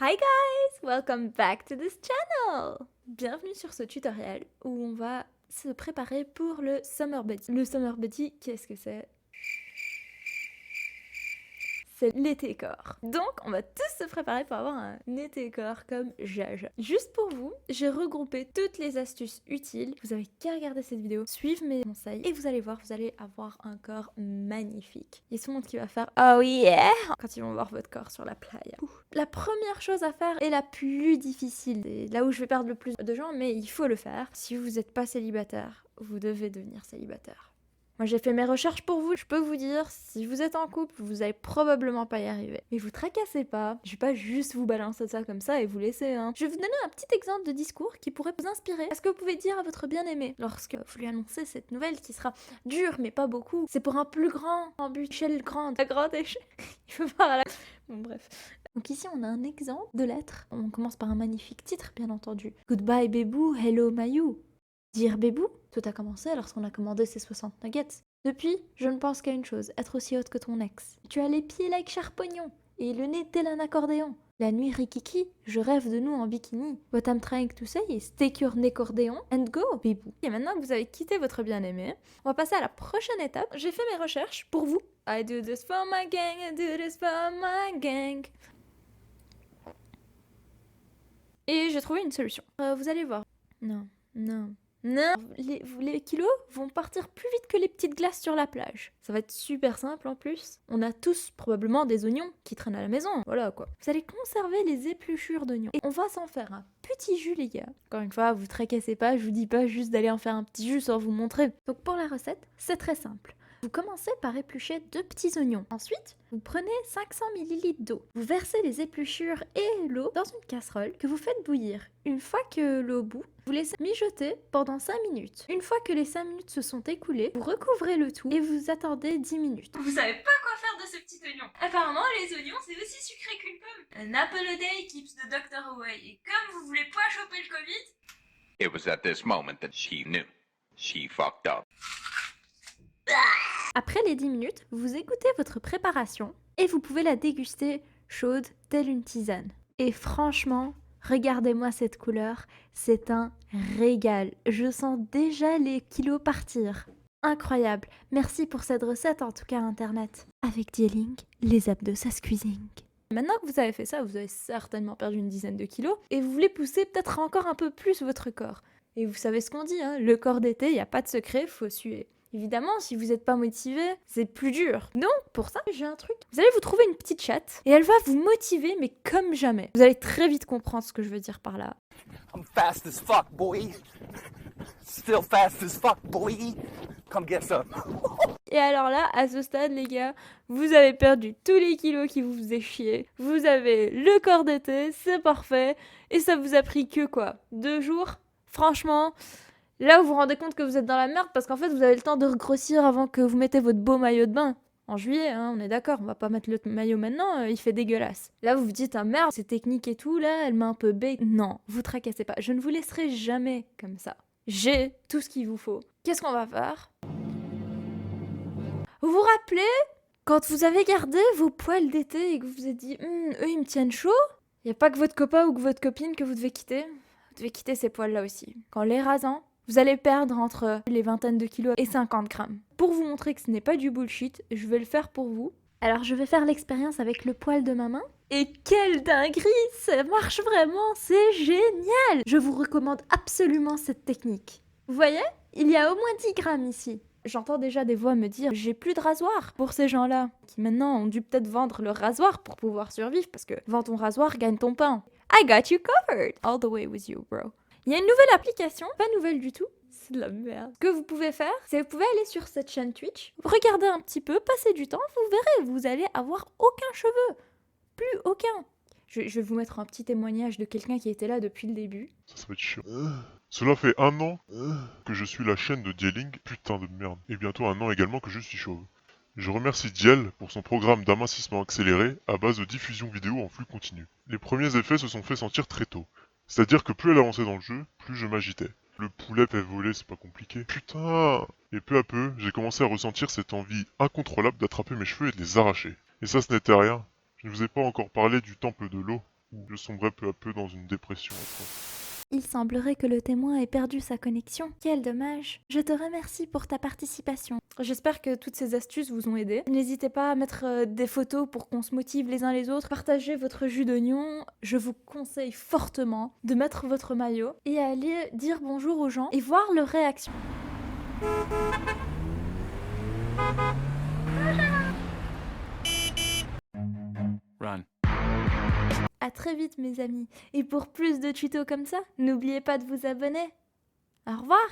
Hi guys! Welcome back to this channel! Bienvenue sur ce tutoriel où on va se préparer pour le Summer Body. Le Summer Body, qu'est-ce que c'est? C'est l'été corps. Donc, on va tous se préparer pour avoir un été corps comme Jaja. Juste pour vous, j'ai regroupé toutes les astuces utiles. Vous avez qu'à regarder cette vidéo, suivre mes conseils et vous allez voir, vous allez avoir un corps magnifique. Il y a tout le monde qui va faire « Oh yeah !» quand ils vont voir votre corps sur la playa. La première chose à faire est la plus difficile. C'est là où je vais perdre le plus de gens, mais il faut le faire. Si vous n'êtes pas célibataire, vous devez devenir célibataire. Moi j'ai fait mes recherches pour vous, je peux vous dire, si vous êtes en couple, vous allez probablement pas y arriver. Mais vous tracassez pas, je vais pas juste vous balancer ça comme ça et vous laisser, hein. Je vais vous donner un petit exemple de discours qui pourrait vous inspirer. Est-ce que vous pouvez dire à votre bien-aimé, lorsque vous lui annoncez cette nouvelle qui sera dure mais pas beaucoup, c'est pour un plus grand, en but, échelle grande, à grande échelle, il faut voir à la... Bon bref. Donc ici on a un exemple de lettre. On commence par un magnifique titre bien entendu. Goodbye bébou, hello Mayou. Dire bébou, tout a commencé lorsqu'on a commandé ces 60 nuggets. Depuis, je ne pense qu'à une chose, être aussi haute que ton ex. Tu as les pieds like Charpognon et le nez tel un accordéon. La nuit rikiki, je rêve de nous en bikini. What I'm trying to say is take your accordéon and go, bébou. Et maintenant que vous avez quitté votre bien-aimé, on va passer à la prochaine étape. J'ai fait mes recherches pour vous. I do this for my gang, I do this for my gang. Et j'ai trouvé une solution. Vous allez voir. Non. Non, les kilos vont partir plus vite que les petites glaces sur la plage. Ça va être super simple en plus. On a tous probablement des oignons qui traînent à la maison. Voilà quoi. Vous allez conserver les épluchures d'oignons. Et on va s'en faire un petit jus les gars. Encore une fois, vous tracassez pas, je vous dis pas juste d'aller en faire un petit jus sans vous montrer. Donc pour la recette, c'est très simple. Vous commencez par éplucher 2 petits oignons. Ensuite, vous prenez 500 ml d'eau. Vous versez les épluchures et l'eau dans une casserole que vous faites bouillir. Une fois que l'eau bout, vous laissez mijoter pendant 5 minutes. Une fois que les 5 minutes se sont écoulées, vous recouvrez le tout et vous attendez 10 minutes. Vous savez pas quoi faire de ce petit oignon. Apparemment, les oignons, c'est aussi sucré qu'une pomme. An apple a day keeps the doctor away. Et comme vous voulez pas choper le Covid... It was at this moment that she knew. She fucked up. Après les 10 minutes, vous égouttez votre préparation et vous pouvez la déguster chaude telle une tisane. Et franchement, regardez-moi cette couleur, c'est un régal. Je sens déjà les kilos partir. Incroyable. Merci pour cette recette en tout cas internet. Avec Dieling, les abdos ça se cuisine. Maintenant que vous avez fait ça, vous avez certainement perdu une dizaine de kilos et vous voulez pousser peut-être encore un peu plus votre corps. Et vous savez ce qu'on dit, hein, le corps d'été, il n'y a pas de secret, faut suer. Évidemment, si vous n'êtes pas motivé, c'est plus dur. Donc, pour ça, j'ai un truc. Vous allez vous trouver une petite chatte et elle va vous motiver, mais comme jamais. Vous allez très vite comprendre ce que je veux dire par là. I'm fast as fuck, boy. Still fast as fuck, boy. Come get some. Et alors là, à ce stade, les gars, vous avez perdu tous les kilos qui vous faisaient chier. Vous avez le corps d'été, c'est parfait. Et ça vous a pris que quoi 2 jours? Franchement... Là, vous vous rendez compte que vous êtes dans la merde parce qu'en fait, vous avez le temps de regrossir avant que vous mettez votre beau maillot de bain. En juillet, hein, on est d'accord, on va pas mettre le maillot maintenant, il fait dégueulasse. Là, vous vous dites, ah merde, c'est technique et tout, là, elle m'a un peu bait. Non, vous tracassez pas, je ne vous laisserai jamais comme ça. J'ai tout ce qu'il vous faut. Qu'est-ce qu'on va faire? Vous vous rappelez quand vous avez gardé vos poils d'été et que vous vous êtes dit, eux, ils me tiennent chaud? Y a pas que votre copain ou que votre copine que vous devez quitter. Vous devez quitter ces poils-là aussi. Qu'en les rasant, vous allez perdre entre les vingtaines de kilos et 50 grammes. Pour vous montrer que ce n'est pas du bullshit, je vais le faire pour vous. Alors je vais faire l'expérience avec le poil de ma main. Et quelle dinguerie, ça marche vraiment, c'est génial! Je vous recommande absolument cette technique. Vous voyez? Il y a au moins 10 grammes ici. J'entends déjà des voix me dire « J'ai plus de rasoir » pour ces gens-là, qui maintenant ont dû peut-être vendre leur rasoir pour pouvoir survivre, parce que vends ton rasoir, gagne ton pain. I got you covered! All the way with you, bro. Il y a une nouvelle application, pas nouvelle du tout, c'est de la merde. Ce que vous pouvez faire, c'est que vous pouvez aller sur cette chaîne Twitch, regardez un petit peu, passer du temps, vous verrez, vous allez avoir aucun cheveu. Plus aucun. Je vais vous mettre un petit témoignage de quelqu'un qui était là depuis le début. Ça va être chiant. Cela fait 1 an que je suis la chaîne de Dieling, putain de merde. Et bientôt 1 an également que je suis chauve. Je remercie Diel pour son programme d'amincissement accéléré à base de diffusion vidéo en flux continu. Les premiers effets se sont fait sentir très tôt. C'est-à-dire que plus elle avançait dans le jeu, plus je m'agitais. Le poulet fait voler, c'est pas compliqué. Putain! Et peu à peu, j'ai commencé à ressentir cette envie incontrôlable d'attraper mes cheveux et de les arracher. Et ça, ce n'était rien. Je ne vous ai pas encore parlé du temple de l'eau. où je sombrais peu à peu dans une dépression atroce. Il semblerait que le témoin ait perdu sa connexion. Quel dommage. Je te remercie pour ta participation. J'espère que toutes ces astuces vous ont aidé. N'hésitez pas à mettre des photos pour qu'on se motive les uns les autres. Partagez votre jus d'oignon. Je vous conseille fortement de mettre votre maillot et à aller dire bonjour aux gens et voir leurs réactions. Run. À très vite mes amis. Et pour plus de tutos comme ça, n'oubliez pas de vous abonner. Au revoir.